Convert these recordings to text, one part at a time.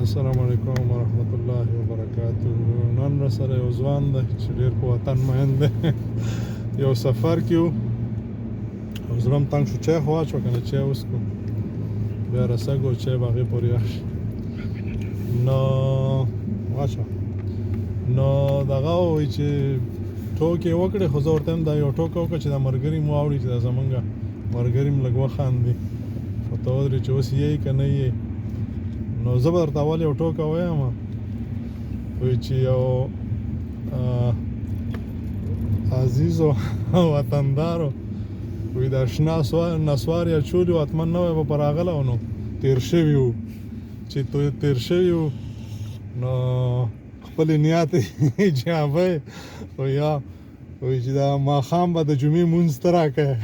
السلام علیکم ورحمت الله وبرکاتہ. نن را سره یو ځوان دی چې ډېر په وطن مین دی. یو سفر کې وو او زړه م تنګ شو، چای خو واچوه که نه چای وڅښو، بیا رسک و چای به هغې پورې راشي. نو واچوه نو دغه ووایي چې ټوکې وکړې، خو زه ورته وایم دا یو ټوکه وکړه چې دا ملګري مو واوري چې دا زمونږ ملګري م لږ وخاندي. خو ته ودرې چې اوس یې که نه یې. نو زه به درته اول یو ټوکه ویم، وایي چې یو عزیزو وطندارو وایي دا شنه نسوار یا چولي و حتما نوی به په راغلی و، نو تېر شوي وو. چې تېر شوي وو نو خپلې نیاتې جابه وایي چې دا ماښام به د جمعې مونځ ته راکوې.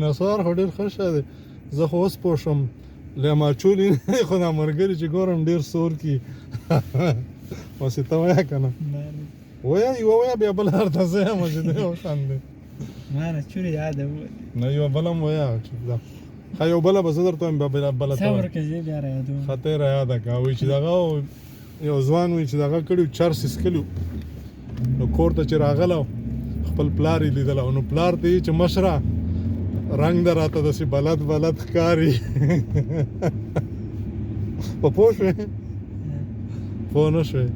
نسوار خو ډېر ښه شی دی. زه خو اوس پوه شوم لیماچولي نه دی، خو دا ملګري چې ګورم ډېر سور کي. اوس یې ته وایه که نه؟ وایه یوه وایه بیا بله درته زه یم چې دی وخاندې. مانه چورې یاده ووتې. نه یوه بله م وایه چې دا ښه یو بله به زه درته وایم، بیا بله ته صبر که زه بیا رایادوم. ښه ته یې رایاده کړه. وایي چې دغه یو ځوان وایي چې دغه کړي وو، چرس څښلي وو، نو کور ته چې راغلی و خپل پلار یې لیدلی و، نو پلار ته یې چې مشره رنګ ده راته داسې بلد ښکاري. په پوه شوې؟ پوه نه شوې؟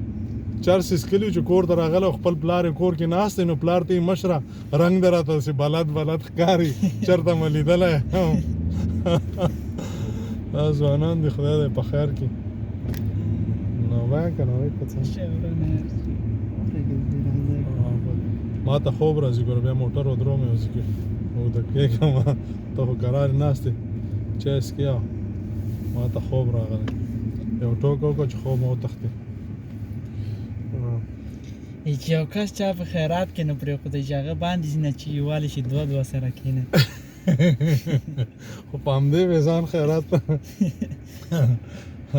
چرس یې څښلي و چې کور ته راغلی و، خپل پلار یې کور کې ناست دی، نو پلار ته یې مشره رنګ ده راته داسې بلد ښکاري، چېرته مې لیدلی یم. دا ځوانان دي خدای دی په خیر کړي. نو وایه که نه وایه که څه؟ ما ته خوب راځي، ګوره بیا موټر ودروم یو ځای کې اوده کېږم، ته خو کرار ناست یې چای څښې، ما ته خوب راغلی. یو ټوکه وکړه چې خوب مې وتښتې. چې یو کس چا په خیرات کې نه پرېښودی چې هغه باندې ځي نه چې یووالی شي دوه سره کښېنه. خو په همدې به ځان خیرات ته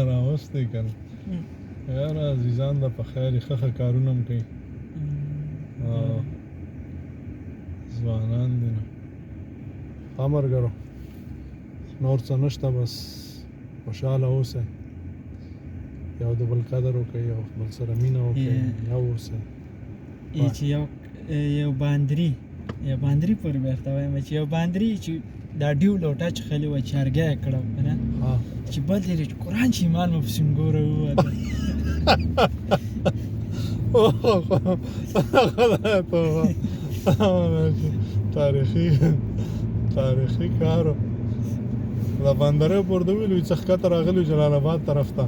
راوستی که نه. یاره عزیزان ده په خیر یې ښه کارونه م کوي. ځوانان دي نو ښه ملګرو، نور څه نشته، بس خوشحاله اوسئ، یو د بل قدر وکړئ، یو بل سره مینه وکړئ، یو اوسئ. چې یو باندري پورې به درته وایم چې یو باندري چې دا ډیو لوټه څښلې وه چې هرګی یې کړه که نه، چې بل دی چې قرآن چې ایمان مې پسې ګوره ووته. تاریخي کارو دا بندرې پورته ویلو چې ښکته راغلي جلال آباد طرف ته،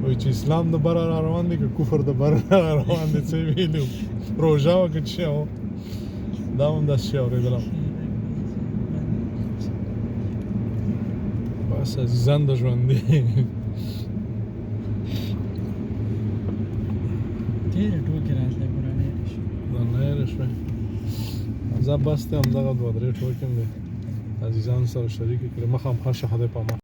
وایي چې اسلام د بره را روان دی که کفر د بره را روان دی، څه ویلي روژه وه که څه شی وه، دا هم داسې شی اورېدلم. بس عزیزان د ژوندي ډېرې ټوکې راتلې ګوره نه هېرې شوې. نه هېرې شوې. زه بس دی همدغه دوه درې ټوکې م دی عزیزانو سره شریکې کړې. مخامخ شه خدای په امان.